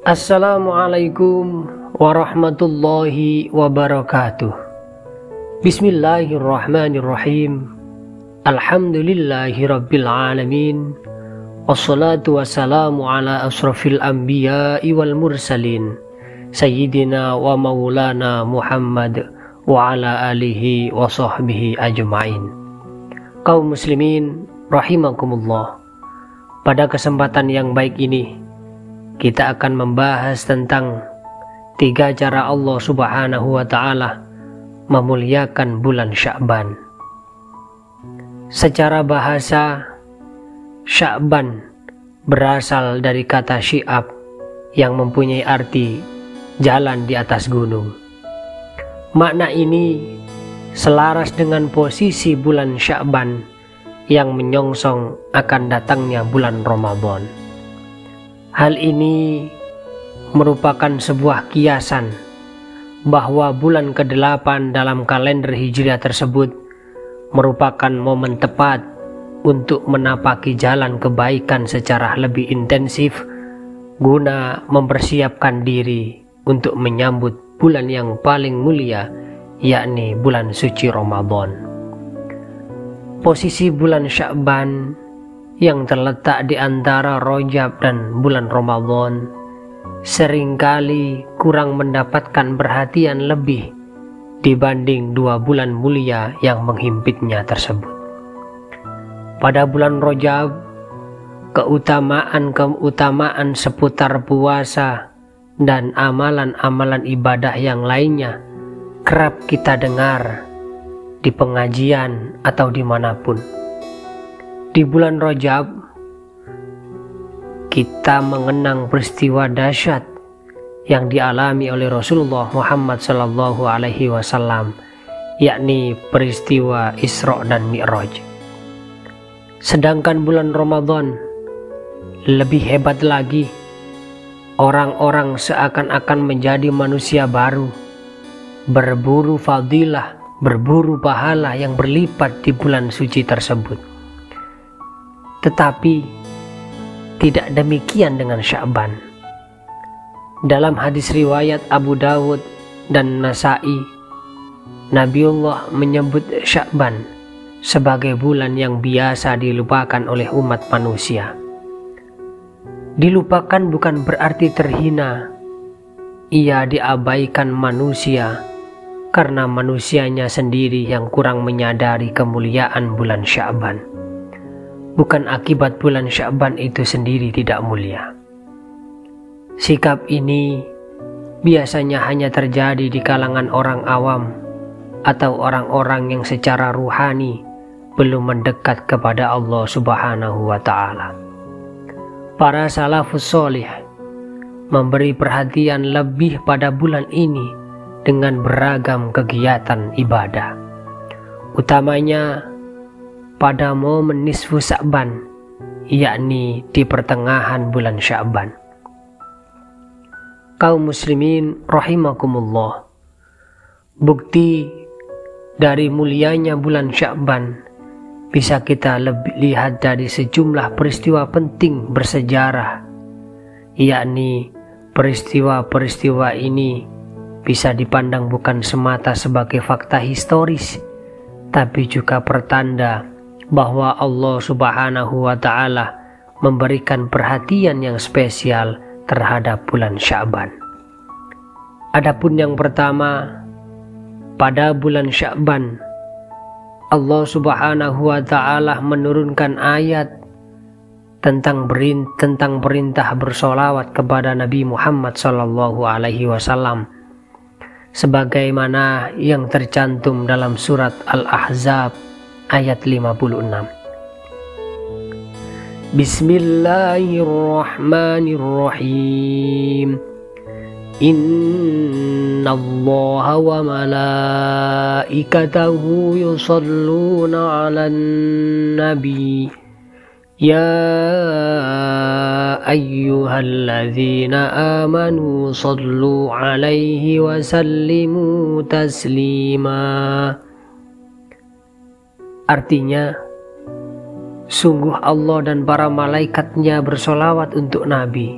Assalamualaikum warahmatullahi wabarakatuh. Bismillahirrahmanirrahim. Alhamdulillahi rabbil alamin. Wassalatu wassalamu ala asrafil anbiya'i wal mursalin, Sayyidina wa maulana Muhammad wa ala alihi wa sahbihi ajma'in. Kaum muslimin rahimakumullah, pada kesempatan yang baik ini kita akan membahas tentang 3 cara Allah Subhanahu wa ta'ala memuliakan bulan Sya'ban. Secara bahasa, Sya'ban berasal dari kata syi'ab yang mempunyai arti jalan di atas gunung. Makna ini selaras dengan posisi bulan Sya'ban yang menyongsong akan datangnya bulan Ramadan. Hal ini merupakan sebuah kiasan bahwa bulan ke-8 dalam kalender Hijriah tersebut merupakan momen tepat untuk menapaki jalan kebaikan secara lebih intensif guna mempersiapkan diri untuk menyambut bulan yang paling mulia, yakni bulan suci Ramadan. Posisi bulan Sya'ban yang terletak di antara Rajab dan bulan Ramadan seringkali kurang mendapatkan perhatian lebih dibanding 2 bulan mulia yang menghimpitnya tersebut. Pada bulan Rajab, keutamaan seputar puasa dan amalan-amalan ibadah yang lainnya kerap kita dengar di pengajian atau dimanapun. Di bulan Rajab, kita mengenang peristiwa dahsyat yang dialami oleh Rasulullah Muhammad SAW, yakni peristiwa Isra dan Mi'raj. Sedangkan bulan Ramadan lebih hebat lagi. Orang-orang seakan-akan menjadi manusia baru, berburu fadilah, berburu pahala yang berlipat di bulan suci tersebut. Tetapi tidak demikian dengan Sya'ban. Dalam hadis riwayat Abu Dawud dan Nasa'i, Nabiullah menyebut Sya'ban sebagai bulan yang biasa dilupakan oleh umat manusia. Dilupakan bukan berarti terhina. Ia diabaikan manusia karena manusianya sendiri yang kurang menyadari kemuliaan bulan Sya'ban. Bukan akibat bulan Sya'ban itu sendiri tidak mulia. Sikap ini biasanya hanya terjadi di kalangan orang awam atau orang-orang yang secara ruhani belum mendekat kepada Allah Subhanahu wa ta'ala. Para salafus sholih memberi perhatian lebih pada bulan ini dengan beragam kegiatan ibadah, utamanya pada momen nisfu Sya'ban, yakni di pertengahan bulan Sya'ban. Kaum muslimin rahimakumullah, bukti dari mulianya bulan Sya'ban bisa kita lihat dari sejumlah peristiwa penting bersejarah, yakni peristiwa-peristiwa ini bisa dipandang bukan semata sebagai fakta historis, tapi juga pertanda bahwa Allah Subhanahu wa ta'ala memberikan perhatian yang spesial terhadap bulan Sya'ban. Adapun yang pertama, pada bulan Sya'ban Allah Subhanahu wa ta'ala menurunkan ayat tentang perintah bersolawat kepada Nabi Muhammad SAW, sebagaimana yang tercantum dalam surat Al-Ahzab ayat 56. Bismillahirrahmanirrahim. Innallaha wa malaikatahu yusalluna 'alan nabi. Ya ayyuhalladzina amanu sallu 'alaihi wa sallimu taslima. Artinya, sungguh Allah dan para malaikatnya bersolawat untuk Nabi.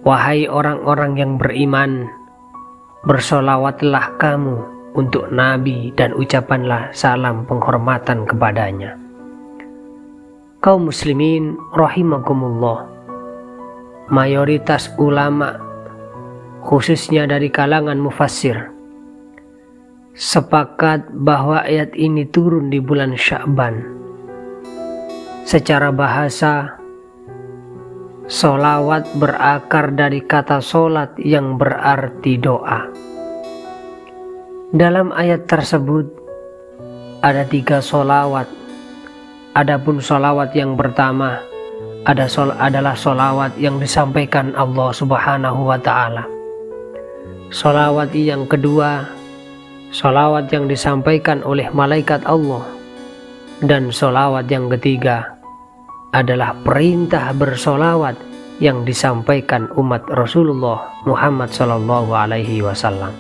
Wahai orang-orang yang beriman, bersolawatlah kamu untuk Nabi dan ucapkanlah salam penghormatan kepadanya. Kaum muslimin rahimakumullah, mayoritas ulama, khususnya dari kalangan mufassir, sepakat bahwa ayat ini turun di bulan Sya'ban. Secara bahasa, solawat berakar dari kata solat yang berarti doa. Dalam ayat tersebut ada 3 solawat. Adapun solawat yang pertama adalah solawat yang disampaikan Allah Subhanahu wa Ta'ala. Solawat yang kedua, solawat yang disampaikan oleh malaikat Allah. Dan solawat yang ketiga adalah perintah bersolawat yang disampaikan umat Rasulullah Muhammad SAW.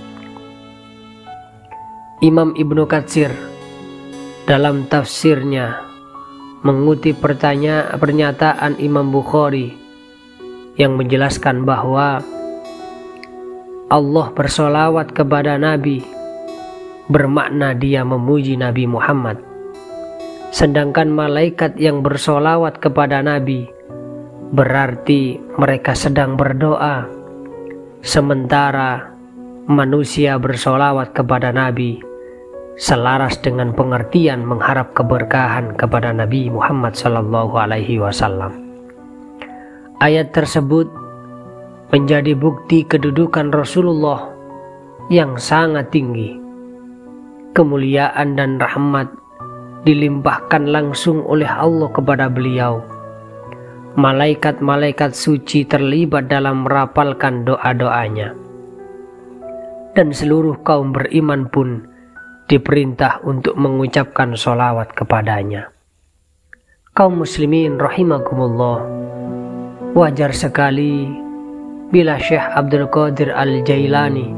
Imam Ibnu Katsir dalam tafsirnya mengutip pernyataan Imam Bukhari yang menjelaskan bahwa Allah bersolawat kepada Nabi bermakna dia memuji Nabi Muhammad, sedangkan malaikat yang bersolawat kepada Nabi berarti mereka sedang berdoa, sementara manusia bersolawat kepada Nabi selaras dengan pengertian mengharap keberkahan kepada Nabi Muhammad SAW. Ayat tersebut menjadi bukti kedudukan Rasulullah yang sangat tinggi. Kemuliaan dan rahmat dilimpahkan langsung oleh Allah kepada beliau. Malaikat-malaikat suci terlibat dalam merapalkan doa-doanya. Dan seluruh kaum beriman pun diperintah untuk mengucapkan sholawat kepadanya. Kaum muslimin rahimakumullah, wajar sekali bila Syekh Abdul Qadir Al-Jailani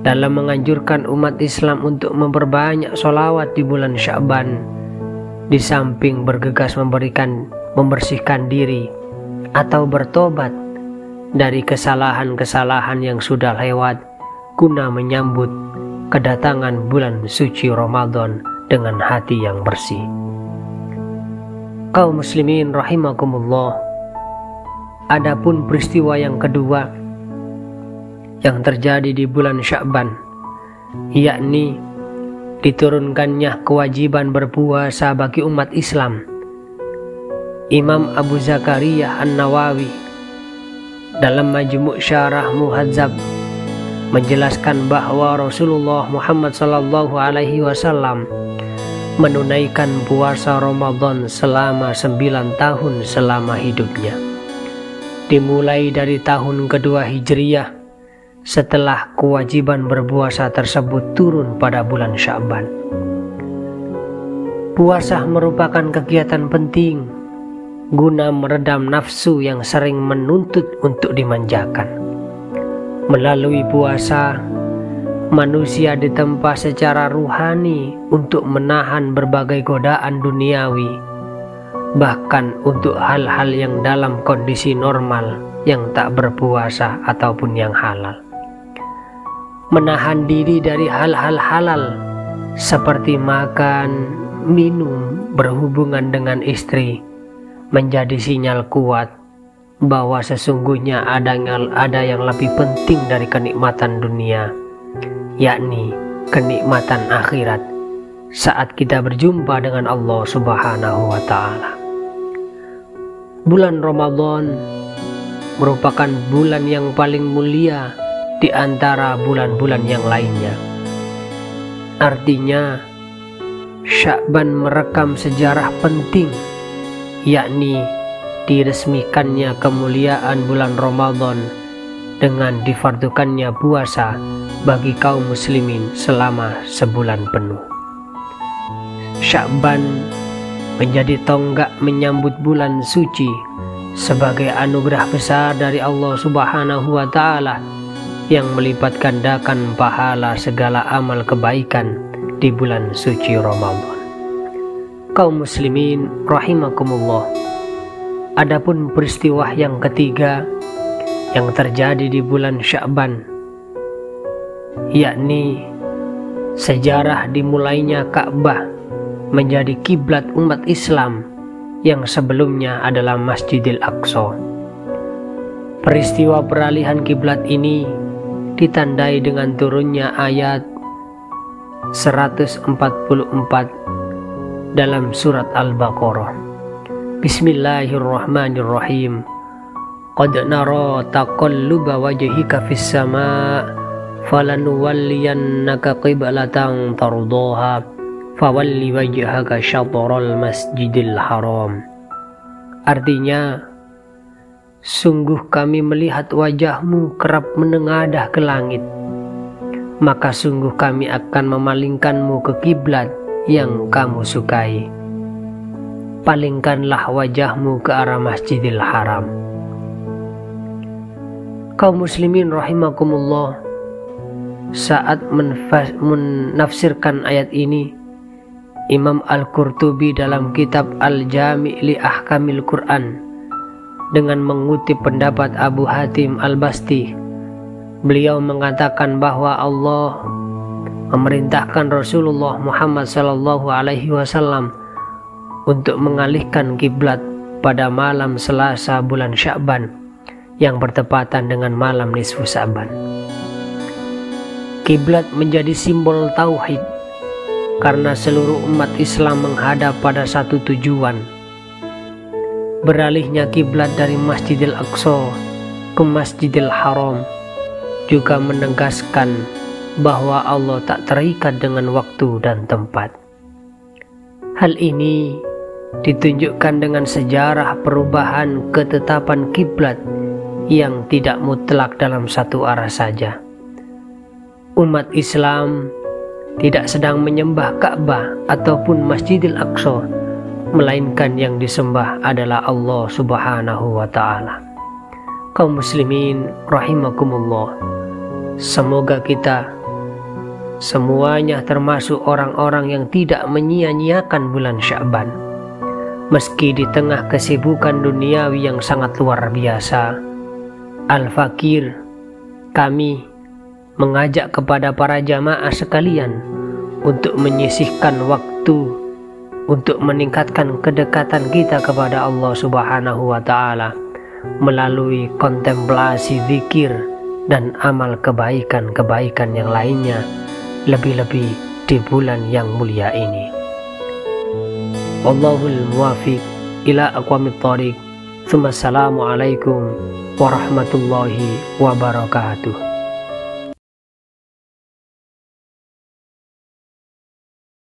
dalam menganjurkan umat Islam untuk memperbanyak sholawat di bulan Sya'ban, di samping bergegas membersihkan diri atau bertobat dari kesalahan-kesalahan yang sudah lewat guna menyambut kedatangan bulan suci Ramadan dengan hati yang bersih. Kaum muslimin rahimakumullah, adapun peristiwa yang kedua yang terjadi di bulan Sya'ban, yakni diturunkannya kewajiban berpuasa bagi umat Islam. Imam Abu Zakaria An-Nawawi dalam Majmu' Syarah Muhadzab menjelaskan bahwa Rasulullah Muhammad SAW menunaikan puasa Ramadan selama 9 tahun selama hidupnya, dimulai dari tahun kedua Hijriyah setelah kewajiban berpuasa tersebut turun pada bulan Sya'ban. Puasa merupakan kegiatan penting guna meredam nafsu yang sering menuntut untuk dimanjakan. Melalui puasa, manusia ditempa secara ruhani untuk menahan berbagai godaan duniawi, bahkan untuk hal-hal yang dalam kondisi normal yang tak berpuasa ataupun yang halal. Menahan diri dari hal-hal halal seperti makan, minum, berhubungan dengan istri menjadi sinyal kuat bahwa sesungguhnya ada yang lebih penting dari kenikmatan dunia, yakni kenikmatan akhirat saat kita berjumpa dengan Allah Subhanahu wa Ta'ala. Bulan Ramadan merupakan bulan yang paling mulia di antara bulan-bulan yang lainnya. Artinya, Sya'ban merekam sejarah penting, yakni diresmikannya kemuliaan bulan Ramadan dengan difardukannya puasa bagi kaum muslimin selama sebulan penuh. Sya'ban menjadi tonggak menyambut bulan suci sebagai anugerah besar dari Allah Subhanahu wa Ta'ala yang melipat gandakan pahala segala amal kebaikan di bulan suci Ramadan. Kaum muslimin rahimakumullah, adapun peristiwa yang ketiga yang terjadi di bulan Sya'ban, yakni sejarah dimulainya Ka'bah menjadi kiblat umat Islam yang sebelumnya adalah Masjidil Aqsa. Peristiwa peralihan kiblat ini ditandai dengan turunnya ayat 144 dalam surat Al-Baqarah. Bismillahirrahmanirrahim. Qad nara taqalluba wajhika fis sama' falanuwalliyannaka qiblatan tardaha fawalli wajhaka syatral masjidil haram. Artinya, sungguh kami melihat wajahmu kerap menengadah ke langit, maka sungguh kami akan memalingkanmu ke kiblat yang kamu sukai. Palingkanlah wajahmu ke arah Masjidil Haram. Kaum muslimin rahimakumullah, saat menafsirkan ayat ini, Imam Al-Qurtubi dalam kitab Al-Jami' li Ahkamil Quran dengan mengutip pendapat Abu Hatim Al-Basti, beliau mengatakan bahwa Allah memerintahkan Rasulullah Muhammad SAW untuk mengalihkan kiblat pada malam Selasa bulan Sya'ban yang bertepatan dengan malam nisfu Sya'ban. Kiblat menjadi simbol tauhid karena seluruh umat Islam menghadap pada satu tujuan. Beralihnya kiblat dari Masjidil Aqsa ke Masjidil Haram juga menegaskan bahwa Allah tak terikat dengan waktu dan tempat. Hal ini ditunjukkan dengan sejarah perubahan ketetapan kiblat yang tidak mutlak dalam satu arah saja. Umat Islam tidak sedang menyembah Ka'bah ataupun Masjidil Aqsa, melainkan yang disembah adalah Allah Subhanahu wa Ta'ala. Kaum muslimin rahimakumullah, semoga kita semuanya termasuk orang-orang yang tidak menyia-nyiakan bulan Sya'ban. Meski di tengah kesibukan duniawi yang sangat luar biasa, Al-Fakir, kami mengajak kepada para jamaah sekalian untuk menyisihkan waktu untuk meningkatkan kedekatan kita kepada Allah Subhanahu wa Ta'ala melalui kontemplasi zikir dan amal kebaikan-kebaikan yang lainnya, lebih-lebih di bulan yang mulia ini. Wallahul muwafiq ila aqwamit thoriq. Assalamualaikum warahmatullahi wabarakatuh.